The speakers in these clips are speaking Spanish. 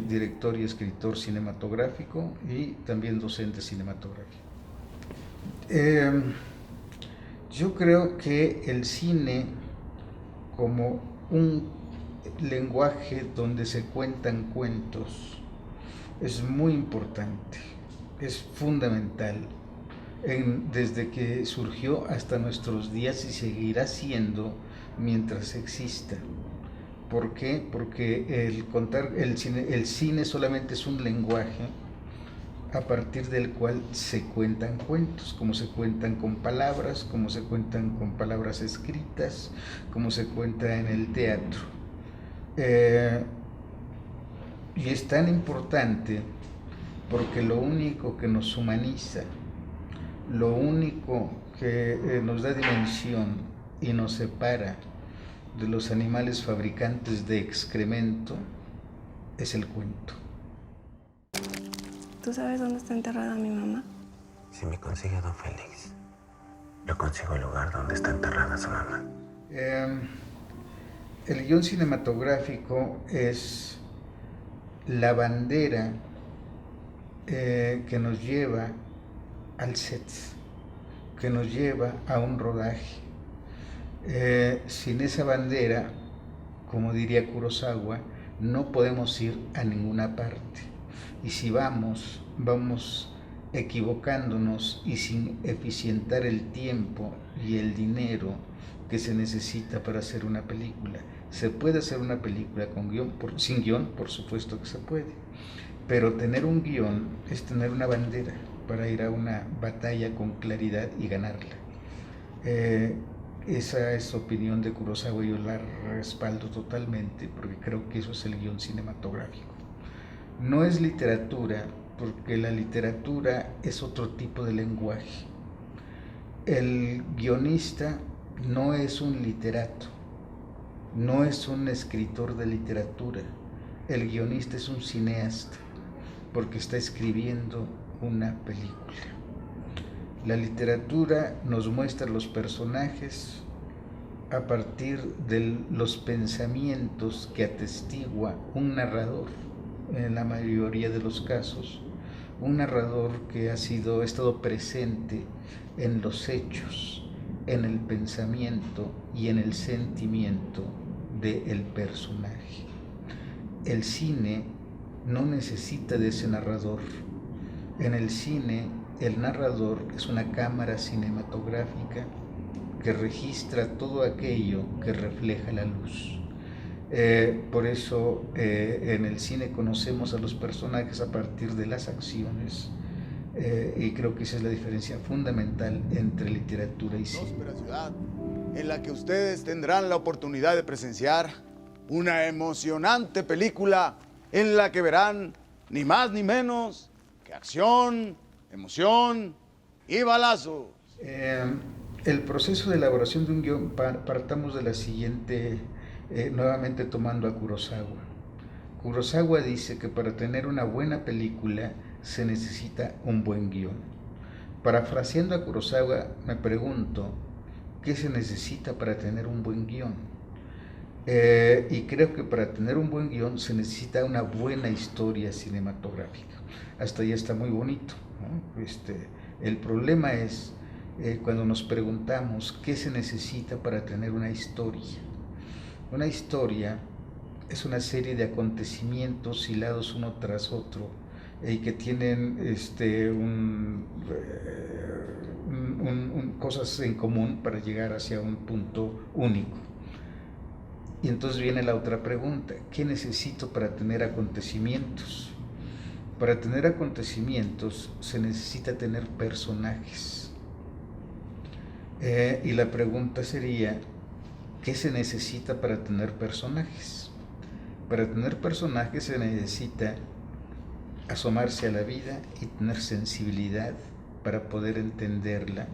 director y escritor cinematográfico y también docente cinematográfico. Yo creo que el cine, como un lenguaje donde se cuentan cuentos, es muy importante, es fundamental, desde que surgió hasta nuestros días y seguirá siendo mientras exista. ¿Por qué? Porque el cine solamente es un lenguaje a partir del cual se cuentan cuentos, como se cuentan con palabras, como se cuentan con palabras escritas, como se cuenta en el teatro. Y es tan importante porque lo único que nos humaniza, lo único que nos da dimensión y nos separa de los animales fabricantes de excremento es el cuento. ¿Tú sabes dónde está enterrada mi mamá? Si me consigue a don Félix, yo consigo el lugar donde está enterrada su mamá. El guión cinematográfico es la bandera que nos lleva al set, que nos lleva a un rodaje. Sin esa bandera, como diría Kurosawa, no podemos ir a ninguna parte. Y si vamos equivocándonos y sin eficientar el tiempo y el dinero que se necesita para hacer una película. ¿Se puede hacer una película con guión? Sin guión, por supuesto que se puede. Pero tener un guión es tener una bandera para ir a una batalla con claridad y ganarla. Esa es opinión de Kurosawa y yo la respaldo totalmente porque creo que eso es el guión cinematográfico. No es literatura, porque la literatura es otro tipo de lenguaje. El guionista no es un literato, no es un escritor de literatura. El guionista es un cineasta, porque está escribiendo una película. La literatura nos muestra los personajes a partir de los pensamientos que atestigua un narrador, en la mayoría de los casos, un narrador que ha estado presente en los hechos, en el pensamiento y en el sentimiento del personaje. El cine no necesita de ese narrador. En el cine, el narrador es una cámara cinematográfica que registra todo aquello que refleja la luz. Por eso en el cine conocemos a los personajes a partir de las acciones y creo que esa es la diferencia fundamental entre literatura y cine. Ciudad en la que ustedes tendrán la oportunidad de presenciar una emocionante película en la que verán ni más ni menos que acción, emoción y balazos. El proceso de elaboración de un guión, partamos de la siguiente, nuevamente tomando a Kurosawa. Kurosawa dice que para tener una buena película se necesita un buen guión. Parafraseando a Kurosawa, me pregunto, ¿qué se necesita para tener un buen guión? Y creo que para tener un buen guión se necesita una buena historia cinematográfica. Hasta ahí está muy bonito, ¿no? El problema es cuando nos preguntamos qué se necesita para tener una historia. Una historia es una serie de acontecimientos hilados uno tras otro y que tienen cosas en común para llegar hacia un punto único. Y entonces viene la otra pregunta, ¿qué necesito para tener acontecimientos? Para tener acontecimientos se necesita tener personajes. Y la pregunta sería, ¿qué se necesita para tener personajes? Para tener personajes se necesita asomarse a la vida y tener sensibilidad para poder entenderla.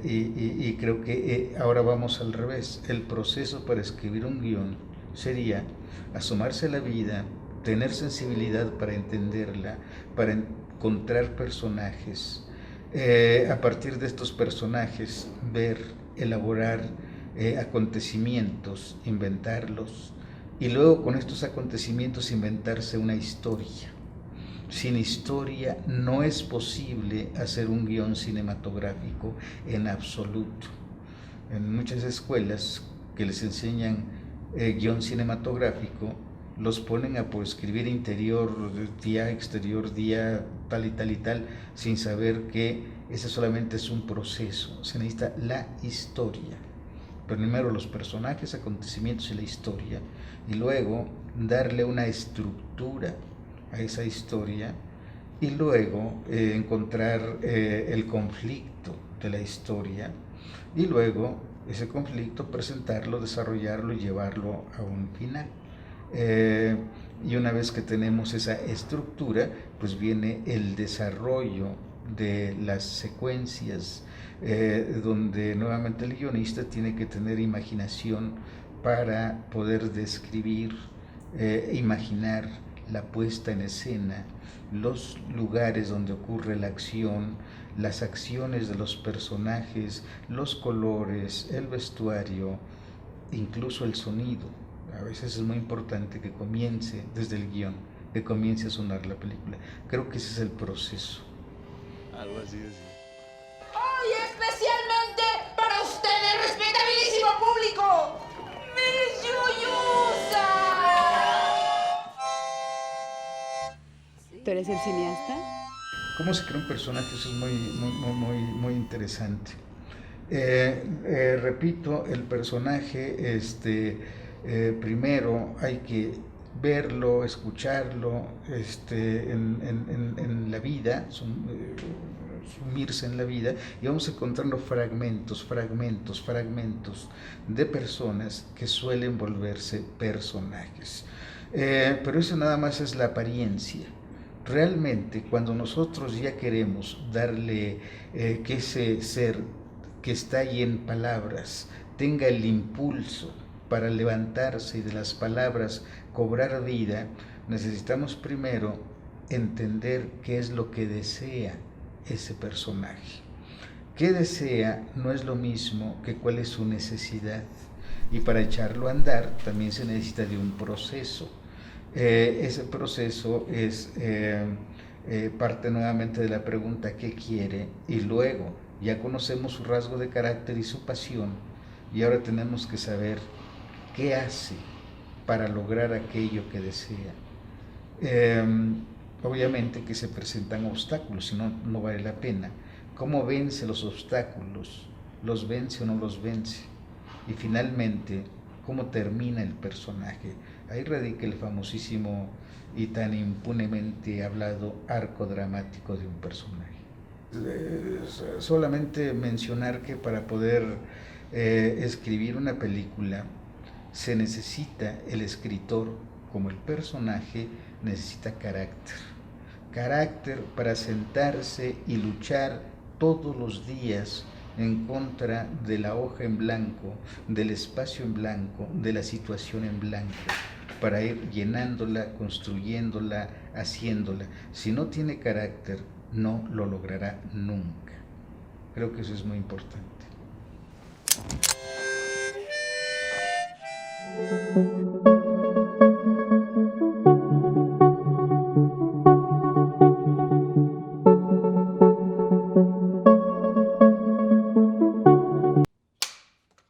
Y creo que ahora vamos al revés. El proceso para escribir un guión sería asomarse a la vida, tener sensibilidad para entenderla, para encontrar personajes. A partir de estos personajes, elaborar acontecimientos, inventarlos y luego con estos acontecimientos inventarse una historia. Sin historia no es posible hacer un guión cinematográfico en absoluto. En muchas escuelas que les enseñan guión cinematográfico, los ponen a escribir interior, día, exterior, día, tal y tal y tal, sin saber que ese solamente es un proceso. Se necesita la historia. Primero los personajes, acontecimientos y la historia, y luego darle una estructura a esa historia, y luego encontrar el conflicto de la historia, y luego ese conflicto presentarlo, desarrollarlo y llevarlo a un final. Y una vez que tenemos esa estructura, pues viene el desarrollo de las secuencias, donde nuevamente el guionista tiene que tener imaginación para poder describir, imaginar la puesta en escena, los lugares donde ocurre la acción, las acciones de los personajes, los colores, el vestuario, incluso el sonido. A veces es muy importante que comience desde el guión, que comience a sonar la película. Creo que ese es el proceso. Algo así es. Hoy especialmente para ustedes, respetabilísimo público, Miss Yuyusa. ¿Tú eres el cineasta? ¿Cómo se crea un personaje? Eso es muy interesante. Repito, el personaje, primero hay que verlo, escucharlo en la vida, sumirse en la vida, y vamos encontrando fragmentos de personas que suelen volverse personajes. Pero eso nada más es la apariencia. Realmente, cuando nosotros ya queremos darle que ese ser que está ahí en palabras tenga el impulso para levantarse y de las palabras cobrar vida, necesitamos primero entender qué es lo que desea ese personaje. ¿Qué desea? No es lo mismo que cuál es su necesidad. Y para echarlo a andar también se necesita de un proceso. Ese proceso es parte nuevamente de la pregunta ¿qué quiere? Y luego ya conocemos su rasgo de carácter y su pasión, y ahora tenemos que saber qué hace para lograr aquello que desea. Obviamente que se presentan obstáculos, si no, no vale la pena. ¿Cómo vence los obstáculos? ¿Los vence o no los vence? Y finalmente, ¿cómo termina el personaje? Ahí radica el famosísimo y tan impunemente hablado arco dramático de un personaje. Solamente mencionar que para poder escribir una película se necesita el escritor, como el personaje, necesita carácter para sentarse y luchar todos los días en contra de la hoja en blanco, del espacio en blanco, de la situación en blanco, para ir llenándola, construyéndola, haciéndola. Si no tiene carácter, no lo logrará nunca. Creo que eso es muy importante.